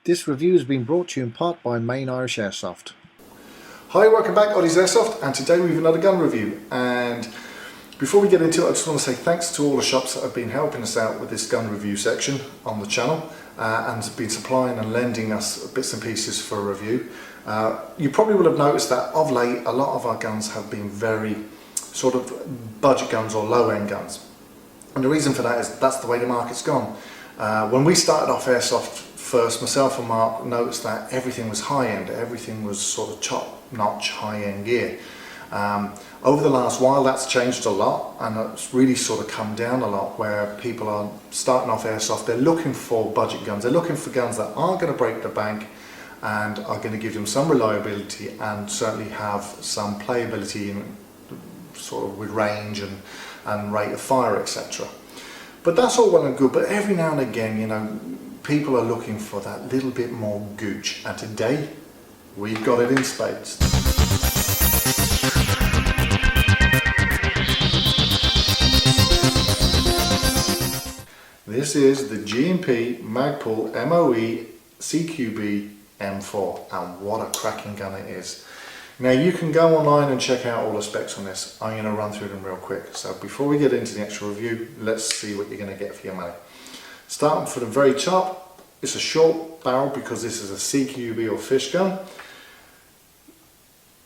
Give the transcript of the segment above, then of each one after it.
This review has been brought to you in part by Main Irish Airsoft. Hi, welcome back, Ollie's Airsoft, and today we have another gun review. And before we get into it, I just want to say thanks to all the shops that have been helping us out with this gun review section on the channel and have been supplying and lending us bits and pieces for a review. You probably will have noticed that of late a lot of our guns have been very sort of budget guns or low-end guns. And the reason for that is that's the way the market's gone. When we started off Airsoft first, myself and Mark noticed that everything was high-end, everything was sort of top-notch high-end gear. Over the last while that's changed a lot, and it's really sort of come down a lot, where people are starting off Airsoft, they're looking for budget guns, they're looking for guns that aren't going to break the bank and are going to give them some reliability and certainly have some playability in, sort of with range and rate of fire, etc. But that's all well and good, but every now and again, you know, people are looking for that little bit more gooch, and today we've got it in spades. This is the G&P Magpul MOE CQB M4, and what a cracking gun it is. Now you can go online and check out all the specs on this. I'm going to run through them real quick. So before we get into the actual review, let's see what you're going to get for your money. Starting from the very top, it's a short barrel because this is a CQB or fish gun.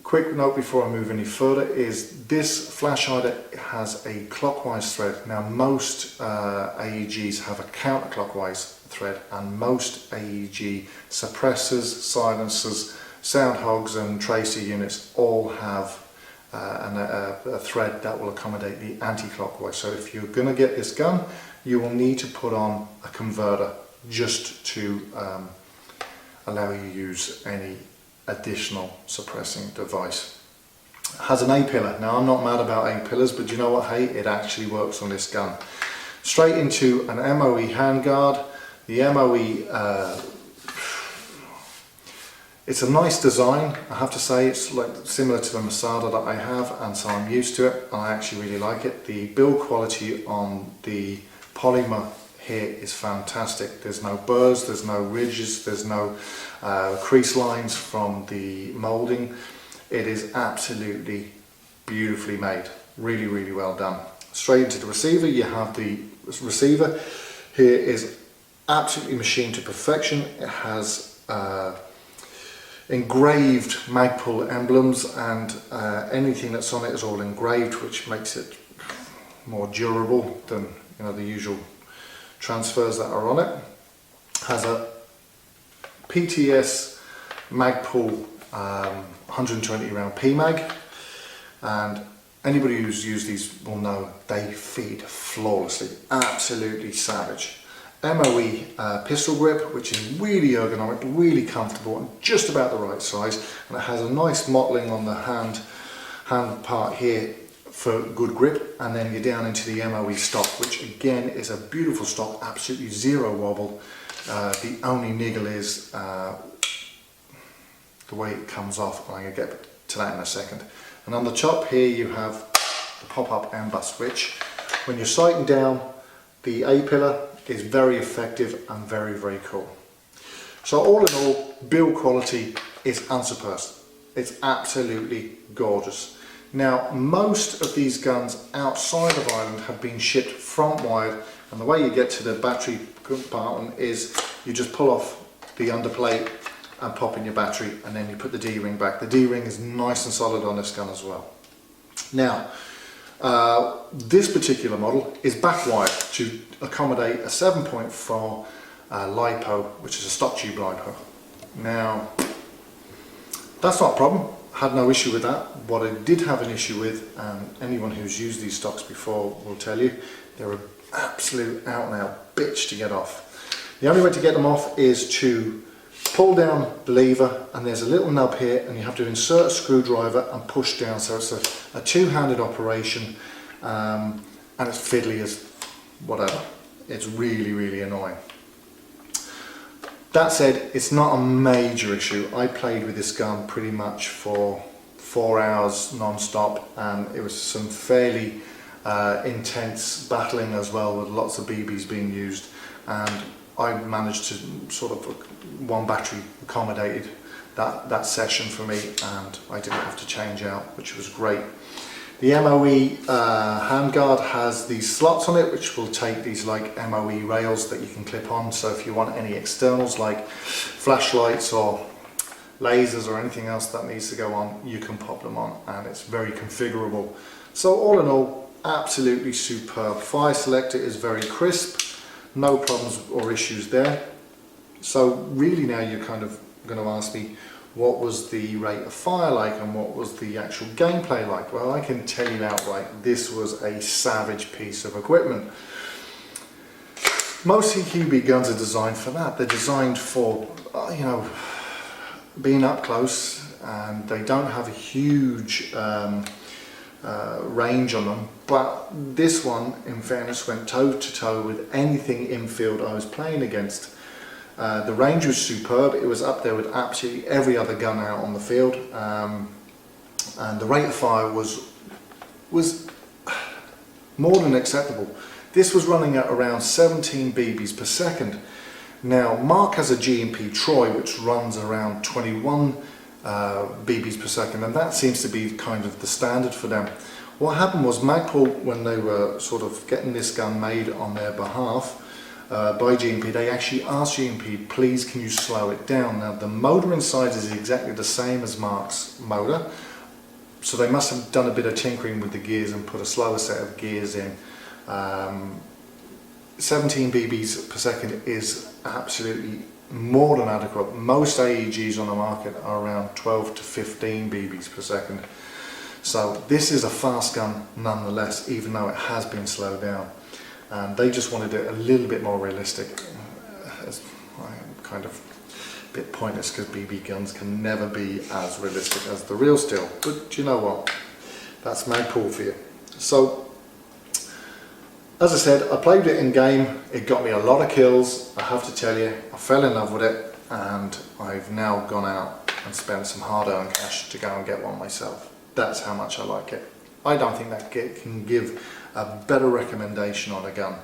Quick note before I move any further is this flash hider has a clockwise thread. Now most AEGs have a counterclockwise thread, and most AEG suppressors, silencers, sound hogs and tracer units all have a thread that will accommodate the anti-clockwise. So if you're going to get this gun, you will need to put on a converter just to allow you to use any additional suppressing device. It has an A-pillar. Now I'm not mad about A-pillars, but you know what, hey, it actually works on this gun. Straight into an MOE handguard. The MOE, it's a nice design, I have to say. It's like similar to the Masada that I have, and so I'm used to it, and I actually really like it. The build quality on the polymer here is fantastic. There's no burrs, there's no ridges, there's no crease lines from the moulding. It is absolutely beautifully made, really, really well done. Straight into the receiver, you have the receiver. Here is absolutely machined to perfection. It has engraved Magpul emblems, and anything that's on it is all engraved, which makes it more durable than, you know, the usual transfers that are on it. Has a PTS Magpul 120 round PMag, and anybody who's used these will know they feed flawlessly, absolutely savage. MOE pistol grip, which is really ergonomic, really comfortable, and just about the right size, and it has a nice mottling on the hand part here for good grip, and then you're down into the MOE stock, which again is a beautiful stock, absolutely zero wobble. The only niggle is the way it comes off, and I'm going to get to that in a second. And on the top here you have the pop-up amber switch. When you're sighting down, the A-pillar is very effective and very, very cool. So all in all, build quality is unsurpassed. It's absolutely gorgeous. Now most of these guns outside of Ireland have been shipped front wired, and the way you get to the battery compartment is you just pull off the underplate and pop in your battery, and then you put the D-ring back. The D-ring is nice and solid on this gun as well. Now this particular model is back wired to accommodate a 7.4 LiPo, which is a stock tube LiPo. Now that's not a problem, had no issue with that. What I did have an issue with, and anyone who's used these stocks before will tell you, they're an absolute out and out bitch to get off. The only way to get them off is to pull down the lever, and there's a little nub here, and you have to insert a screwdriver and push down. So it's a two-handed operation, and it's fiddly as whatever. It's really, really annoying. That said, it's not a major issue. I played with this gun pretty much for 4 hours non-stop, and it was some fairly intense battling as well, with lots of BBs being used, and I managed to sort of, one battery accommodated that session for me, and I didn't have to change out, which was great. The MOE handguard has these slots on it which will take these like MOE rails that you can clip on, so if you want any externals like flashlights or lasers or anything else that needs to go on, you can pop them on, and it's very configurable. So all in all, absolutely superb. Fire selector is very crisp, no problems or issues there. So really now you're kind of going to ask me, what was the rate of fire like and what was the actual gameplay like? Well, I can tell you outright, this was a savage piece of equipment. Most CQB guns are designed for that. They're designed for, you know, being up close, and they don't have a huge range on them. But this one, in fairness, went toe to toe with anything infield I was playing against. The range was superb. It was up there with absolutely every other gun out on the field, and the rate of fire was more than acceptable. This was running at around 17 BBs per second. Now Mark has a G&P Troy which runs around 21 BBs per second, and that seems to be kind of the standard for them. What happened was Magpul, when they were sort of getting this gun made on their behalf, by G&P, they actually asked G&P, please can you slow it down. Now the motor inside is exactly the same as Mark's motor, so they must have done a bit of tinkering with the gears and put a slower set of gears in. 17 BBs per second is absolutely more than adequate. Most AEGs on the market are around 12 to 15 BBs per second. So this is a fast gun nonetheless, even though it has been slowed down. And they just wanted it a little bit more realistic. It's kind of a bit pointless because BB guns can never be as realistic as the real steel. But you know what? That's Magpul for you. So, as I said, I played it in game. It got me a lot of kills. I have to tell you, I fell in love with it, and I've now gone out and spent some hard-earned cash to go and get one myself. That's how much I like it. I don't think that can give a better recommendation on a gun.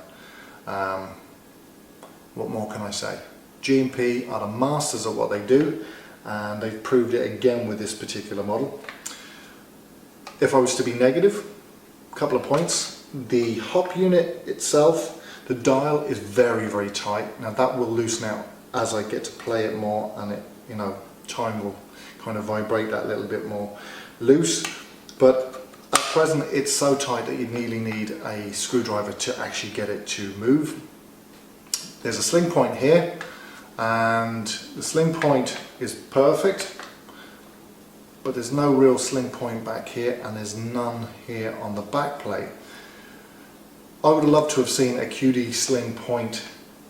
What more can I say? G&P are the masters of what they do, and they've proved it again with this particular model. If I was to be negative, a couple of points. The hop unit itself, the dial is very, very tight. Now that will loosen out as I get to play it more, and it, you know, time will kind of vibrate that little bit more loose. But at present it's so tight that you nearly need a screwdriver to actually get it to move. There's a sling point here, and the sling point is perfect, but there's no real sling point back here, and there's none here on the back plate. I would love to have seen a QD sling point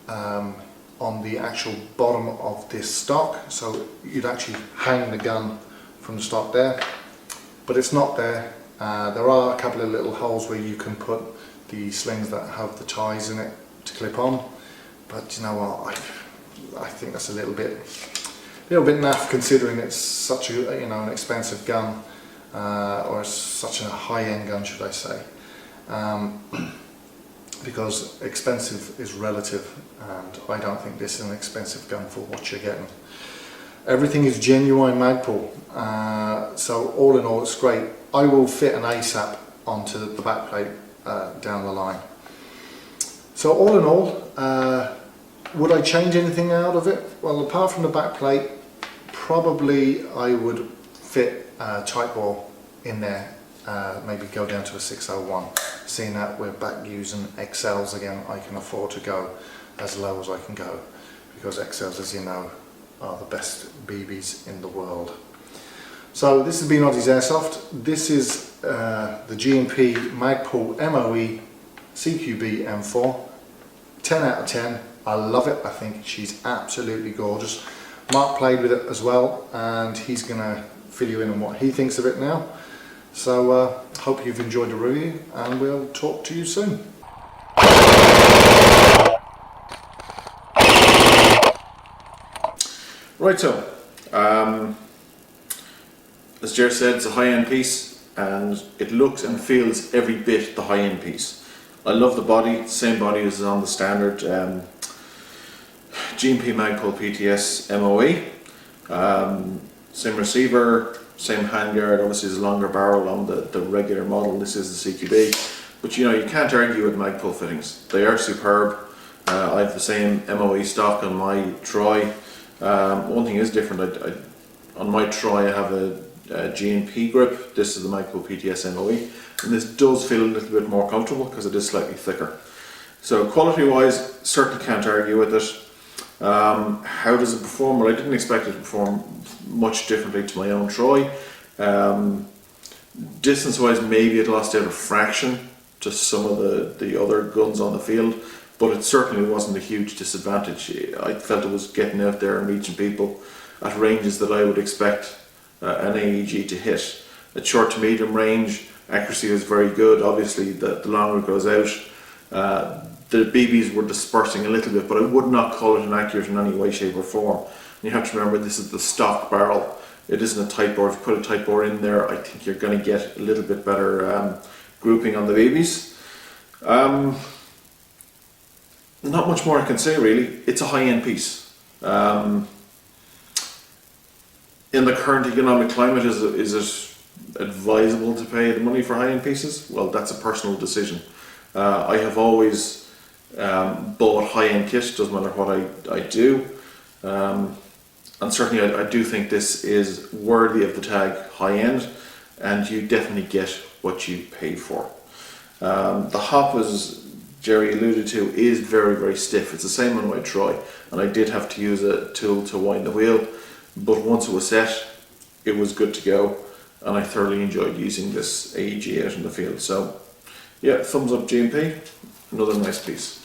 on the actual bottom of this stock, so you'd actually hang the gun from the stock there, but it's not there. There are a couple of little holes where you can put the slings that have the ties in it to clip on, but you know what, I think that's a little bit naff, considering it's such a, you know, an expensive gun, or such a high-end gun, should I say, because expensive is relative, and I don't think this is an expensive gun for what you're getting. Everything is genuine Magpul, so all in all it's great. I will fit an ASAP onto the back plate down the line. So all in all, would I change anything out of it? Well, apart from the back plate, probably I would fit a tight bore in there, maybe go down to a 601. Seeing that we're back using XLs again, I can afford to go as low as I can go, because XLs, as you know, are the best BBs in the world. So this has been Aussie's Airsoft. This is the G&P Magpul MOE CQB M4. 10 out of 10. I love it. I think she's absolutely gorgeous. Mark played with it as well, and he's going to fill you in on what he thinks of it now. So hope you've enjoyed the review, and we'll talk to you soon. Right, so as Jer said, it's a high-end piece, and it looks and feels every bit the high-end piece. I love the body, same body as on the standard G&P Magpul PTS MOE. Same receiver, same handguard. Obviously there's a longer barrel on the regular model. This is the CQB. But you can't argue with Magpul fittings. They are superb. I have the same MOE stock on my Troy. One thing is different. On my Troy I have a G&P grip. This is the Magpul PTS MOE. And this does feel a little bit more comfortable because it is slightly thicker. So quality wise, certainly can't argue with it. How does it perform? Well, I didn't expect it to perform much differently to my own Troy. Distance wise, maybe it lost out a fraction to some of the other guns on the field, but it certainly wasn't a huge disadvantage. I felt it was getting out there and reaching people at ranges that I would expect an AEG to hit. At short to medium range, accuracy was very good. Obviously the longer it goes out, the BBs were dispersing a little bit, but I would not call it inaccurate in any way, shape or form. And you have to remember, this is the stock barrel. It isn't a Type bore. If you put a Type bore in there, I think you're going to get a little bit better grouping on the BBs. Not much more I can say really. It's a high-end piece. In the current economic climate, is it advisable to pay the money for high-end pieces? Well, that's a personal decision. I have always bought high-end kit, doesn't matter what I do. And certainly I do think this is worthy of the tag high-end, and you definitely get what you pay for. The hop, as Jerry alluded to, is very, very stiff. It's the same on my Troy, and I did have to use a tool to wind the wheel, but once it was set, it was good to go, and I thoroughly enjoyed using this AEG out in the field. So yeah, thumbs up G&P, another nice piece.